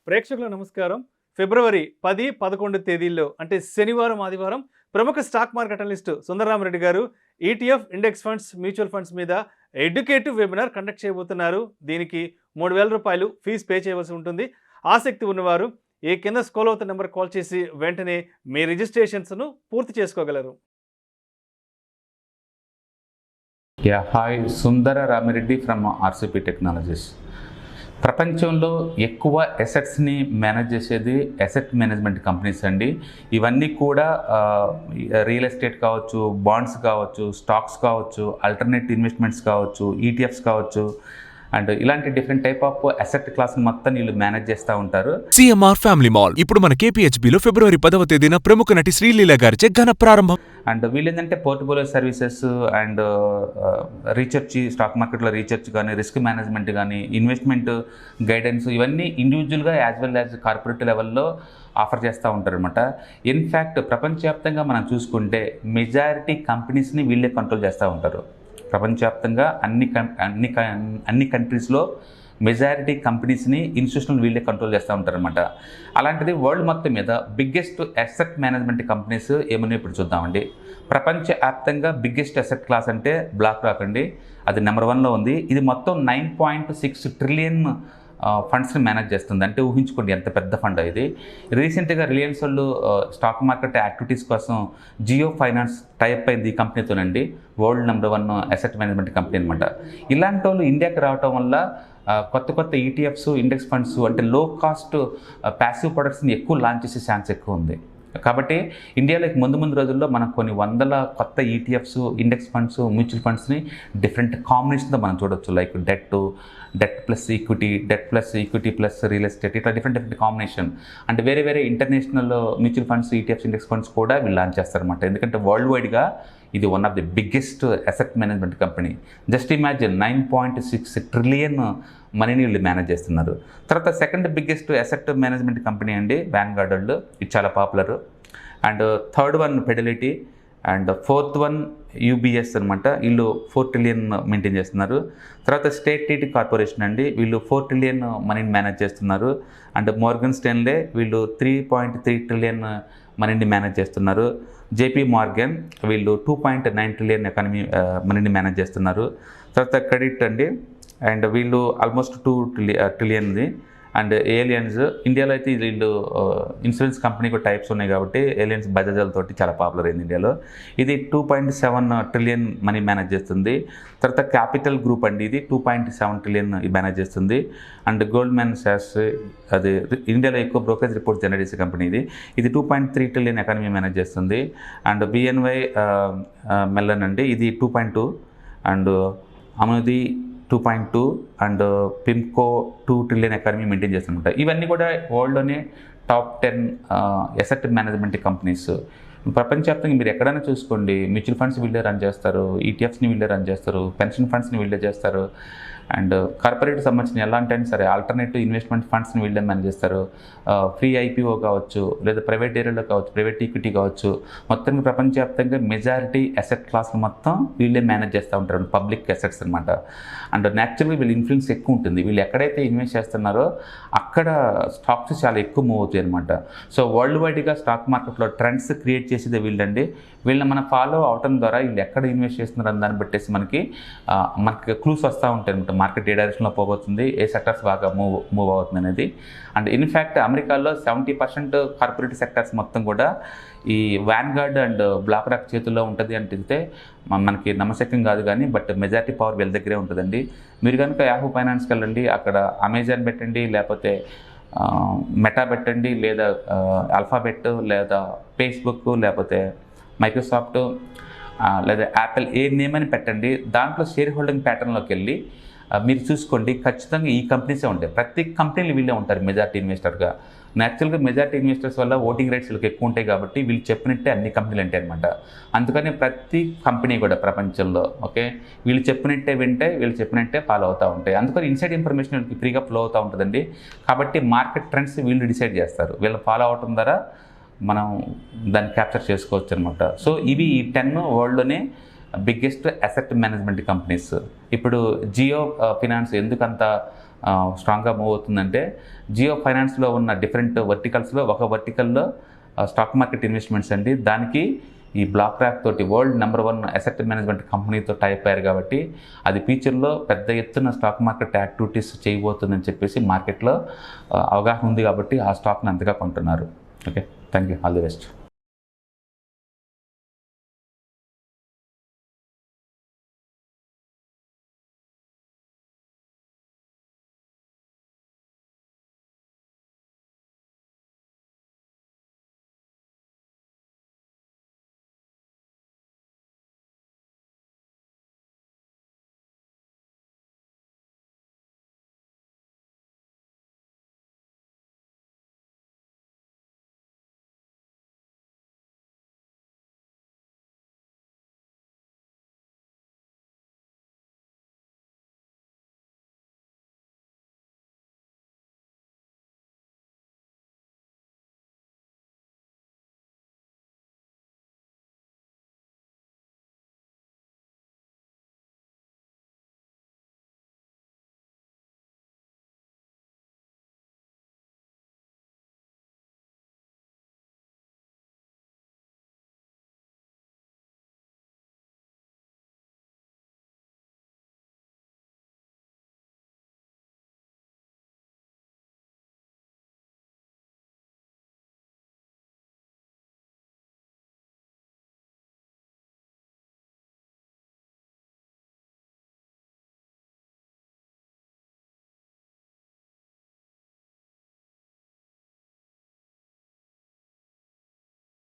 ప్రేక్షకులకు నమస్కారం. ఫిబ్రవరి 10, 11 తేదీల్లో అంటే శనివారం, ఆదివారం ప్రముఖ స్టాక్ మార్కెట్ అనలిస్ట్ సుందరరామరెడ్డి గారు ETF, index funds, mutual funds మీద ఎడ్యుకేటివ్ వెబినార్ కండక్ట్ చేయబోతున్నారు. దీనికి రూ. 3,000 ఫీజు పే చేయవలసి ఉంటుంది. ఆసక్తి ఉన్నవారు ఈ కింద స్క్రోల్ అవుతున్న నెంబర్ కాల్ చేసి వెంటనే మీ రిజిస్ట్రేషన్స్ను పూర్తి చేసుకోగలరు. Hi, Sundara Ramireddy from RCP technologies. ప్రపంచంలో ఎక్కువ అసెట్స్ని మేనేజ్ చేసేది అసెట్ మేనేజ్మెంట్ కంపెనీస్ అండి. ఇవన్నీ కూడా రియల్ ఎస్టేట్ కావచ్చు, బాండ్స్ కావచ్చు, స్టాక్స్ కావచ్చు, ఆల్టర్నేట్ ఇన్వెస్ట్మెంట్స్ కావచ్చు, ఈటీఎఫ్స్ కావచ్చు, అండ్ ఇలాంటి different type of asset class మొత్తం వీళ్ళు మేనేజ్ చేస్తూ ఉంటారు. సిఎంఆర్ ఫ్యామిలీ మాల్ ఇప్పుడు మన కేపీహెచ్బిలో ఫిబ్రవరి 10వ తేదీన ప్రముఖ నటి శ్రీలీల గారిచే ఘన ప్రారంభం. అండ్ వీళ్ళు ఏంటంటే portfolio services and research, stock మార్కెట్లో రీసెర్చ్ కానీ, రిస్క్ మేనేజ్మెంట్ కానీ, ఇన్వెస్ట్మెంట్ గైడెన్స్, ఇవన్నీ ఇండివిజువల్గా యాజ్ వెల్ యాజ్ కార్పొరేట్ లెవెల్లో ఆఫర్ చేస్తూ ఉంటారనమాట. ఇన్ఫ్యాక్ట్ ప్రపంచవ్యాప్తంగా మనం చూసుకుంటే మెజారిటీ కంపెనీస్ని వీళ్ళే కంట్రోల్ చేస్తూ ఉంటారు. ప్రపంచవ్యాప్తంగా అన్ని కంట్రీస్లో మెజారిటీ కంపెనీస్ని ఇన్స్టిట్యూషనల్ వీళ్ళే కంట్రోల్ చేస్తూ ఉంటారనమాట. అలాంటిది వరల్డ్ మొత్తం మీద బిగ్గెస్ట్ అసెట్ మేనేజ్మెంట్ కంపెనీస్ ఏమని ఇప్పుడు చూద్దామండి. ప్రపంచవ్యాప్తంగా బిగ్గెస్ట్ అసెట్ క్లాస్ అంటే బ్లాక్ రాక్ అండి. అది నెంబర్ 1లో ఉంది. ఇది మొత్తం 9.6 ట్రిలియన్ ఫండ్స్ని మేనేజ్ చేస్తుంది. అంటే ఊహించుకోండి ఎంత పెద్ద ఫండ్ ఇది. రీసెంట్గా రిలయన్స్ వాళ్ళు స్టాక్ మార్కెట్ యాక్టివిటీస్ కోసం జియో ఫైనాన్స్ టైప్ అయింది ఈ కంపెనీతోనండి. World number 1 asset management company అనమాట. ఇలాంటి వాళ్ళు ఇండియాకి రావటం వల్ల కొత్త ఈటీఎఫ్స్, ఇండెక్స్ ఫండ్స్ అంటే లో కాస్ట్ ప్యాసివ్ ప్రొడక్ట్స్ని ఎక్కువ లాంచ్ చేసే ఛాన్స్ ఎక్కువ ఉంది. కాబట్టి ఇండియాలో ముందు రోజుల్లో మనం కొన్ని వందల కొత్త ఈటీఎఫ్స్, ఇండెక్స్ ఫండ్స్, మ్యూచువల్ ఫండ్స్ని డిఫరెంట్ కాంబినేషన్తో మనం చూడొచ్చు. Like debt plus equity plus real estate, ఇట్లా డిఫరెంట్ కాంబినేషన్. అంటే వేరే international mutual funds, ETFs, index funds కూడా వీళ్ళు లాంచ్ చేస్తారన్నమాట. ఎందుకంటే వరల్డ్ వైడ్గా ఇది one of the biggest asset management company. Just imagine 9.6 trillion మనీని వీళ్ళు మేనేజ్ చేస్తున్నారు. తర్వాత second biggest asset management company అండి వ్యాన్గార్డ్ వాళ్ళు. ఇది చాలా popular. And third one Fidelity, and fourth one UBS అనమాట. వీళ్ళు 4 ట్రిలియన్ మెయింటైన్ చేస్తున్నారు. తర్వాత స్టేట్ కార్పొరేషన్ అండి, వీళ్ళు 4 ట్రిలియన్ మనీని మేనేజ్ చేస్తున్నారు. అండ్ మోర్గన్ స్టాన్లే వీళ్ళు 3.3 ట్రిలియన్ మనీని మేనేజ్ చేస్తున్నారు. జేపీ మార్గన్ వీళ్ళు 2.9 ట్రిలియన్ ఎకానమీ మనీని మేనేజ్ చేస్తున్నారు. తర్వాత క్రెడిట్ అండి, అండ్ వీళ్ళు ఆల్మోస్ట్ 2 ట్రిలియన్ది. అండ్ ఏలియన్స్, ఇండియాలో అయితే వీళ్ళు ఇన్సూరెన్స్ కంపెనీకి టైప్స్ ఉన్నాయి కాబట్టి ఏలియన్స్ బజాజ్లతోటి చాలా పాపులర్ అయింది ఇండియాలో. ఇది 2.7 ట్రిలియన్ మనీ మేనేజ్ చేస్తుంది. తర్వాత క్యాపిటల్ గ్రూప్ అండి, ఇది 2.7 ట్రిలియన్ మేనేజ్ చేస్తుంది. అండ్ గోల్డ్మెన్ సాక్స్, అది ఇండియాలో ఎక్కువ బ్రోకరేజ్ రిపోర్ట్ జనరేట్ చేసే కంపెనీ ఇది 2.3 ట్రిలియన్ ఎకానమీ మేనేజ్ చేస్తుంది. అండ్ బిఎన్వై మెల్లన్ అండి, ఇది 2.2. అండ్ అమోది 2.2 and PIMCO 2 trillion economy maintain చేస్తుంటాయి. ఇవన్నీ కూడా వరల్డ్లోనే టాప్ 10 అసెట్ మేనేజ్మెంట్ కంపెనీస్. ప్రపంచవ్యాప్తంగా మీరు ఎక్కడైనా చూసుకోండి, మ్యూచువల్ ఫండ్స్ వీళ్ళే రన్ చేస్తారు, ఈటీఎఫ్స్ని వీళ్ళే రన్ చేస్తారు, పెన్షన్ ఫండ్స్ని వీళ్ళే చేస్తారు. అండ్ కార్పొరేట్ సంబంధించిన ఎలాంటి అయినా సరే ఆల్టర్నేటివ్ ఇన్వెస్ట్మెంట్ ఫండ్స్ని వీళ్ళే మేనేజ్ చేస్తారు. ఫ్రీ ఐపీఓ కావచ్చు, లేదా ప్రైవేట్ ఏరియాలో కావచ్చు, ప్రైవేట్ ఈక్విటీ కావచ్చు, మొత్తం ప్రపంచవ్యాప్తంగా మెజారిటీ అసెట్ క్లాస్లు మొత్తం వీళ్ళే మేనేజ్ చేస్తూ ఉంటారు, పబ్లిక్ అసెట్స్ అనమాట. అండ్ న్యాచురల్గా వీళ్ళ ఇన్ఫ్లుయెన్స్ ఎక్కువ ఉంటుంది. వీళ్ళు ఎక్కడైతే ఇన్వెస్ట్ చేస్తున్నారో అక్కడ స్టాక్స్ చాలా ఎక్కువ మూవ్ అవుతాయి అనమాట. సో వరల్డ్ వైడ్గా స్టాక్ మార్కెట్లో ట్రెండ్స్ క్రియేట్ చేసేదే వీళ్ళండి. వీళ్ళని మనం ఫాలో అవటం ద్వారా వీళ్ళు ఎక్కడ ఇన్వెస్ట్ చేస్తున్నారు అని దాన్ని బట్టేసి మనకి క్లూస్ వస్తూ ఉంటాయి అనమాట. మార్కెట్ ఏ డైరెక్షన్లో పోబోతుంది, ఏ సెక్టర్స్ బాగా మూవ్ అవుతుంది అనేది. అండ్ ఇన్ఫ్యాక్ట్ అమెరికాలో 70% కార్పొరేట్ సెక్టర్స్ మొత్తం కూడా ఈ వ్యాన్గార్డ్ అండ్ బ్లాక్ రాక్ చేతుల్లో ఉంటుంది అంటే మనకి నమ్మశక్యం కాదు కానీ, బట్ మెజారిటీ పవర్ వీళ్ళ దగ్గరే ఉంటుందండి. మీరు కనుక యాహూ ఫైనాన్స్కి వెళ్ళండి, అక్కడ అమెజాన్ పెట్టండి, లేకపోతే మెటా పెట్టండి, లేదా ఆల్ఫాబెట్, లేదా ఫేస్బుక్, లేకపోతే మైక్రోసాఫ్ట్, లేదా యాపిల్, ఏ నేమ్ అని పెట్టండి. దాంట్లో షేర్ హోల్డింగ్ ప్యాటర్న్లోకి వెళ్ళి మీరు చూసుకోండి, ఖచ్చితంగా ఈ కంపెనీసే ఉంటాయి. ప్రతి కంపెనీలు వీళ్ళే ఉంటారు మెజారిటీ ఇన్వెస్టర్గా. న్యాచురల్గా మెజారిటీ ఇన్వెస్టర్స్ వల్ల ఓటింగ్ రేట్స్ వీళ్ళకి ఎక్కువ ఉంటాయి కాబట్టి వీళ్ళు చెప్పినట్టే అన్ని కంపెనీలు ఉంటాయి అనమాట. అందుకని ప్రతి కంపెనీ కూడా ప్రపంచంలో వీళ్ళు చెప్పినట్టే వింటే, వీళ్ళు చెప్పినట్టే ఫాలో అవుతూ ఉంటాయి. అందుకని ఇన్సైడ్ ఇన్ఫర్మేషన్ వీళ్ళకి ఫ్రీగా ఫ్లో అవుతూ ఉంటుందండి. కాబట్టి మార్కెట్ ట్రెండ్స్ వీళ్ళు డిసైడ్ చేస్తారు. వీళ్ళు ఫాలో అవటం ద్వారా మనం దాన్ని క్యాప్చర్ చేసుకోవచ్చు అనమాట. సో ఇవి ఈ 10 వరల్డ్లోనే బిగ్గెస్ట్ అసెట్ మేనేజ్మెంట్ కంపెనీస్. ఇప్పుడు జియో ఫినాన్స్ ఎందుకంత స్ట్రాంగ్గా మూవ్ అవుతుందంటే జియో ఫైనాన్స్లో ఉన్న డిఫరెంట్ వర్టికల్స్లో ఒక వర్టికల్లో స్టాక్ మార్కెట్ ఇన్వెస్ట్మెంట్స్ అండి. దానికి ఈ బ్లాక్ ర్యాప్ తోటి వరల్డ్ నెంబర్ 1 అసెట్ మేనేజ్మెంట్ కంపెనీతో టైప్ అయ్యారు కాబట్టి అది ఫ్యూచర్లో పెద్ద ఎత్తున స్టాక్ మార్కెట్ యాక్టివిటీస్ చేయబోతుందని చెప్పేసి మార్కెట్లో అవగాహన ఉంది కాబట్టి ఆ స్టాక్ని అంతగా కొంటున్నారు. Okay, thank you, all the best.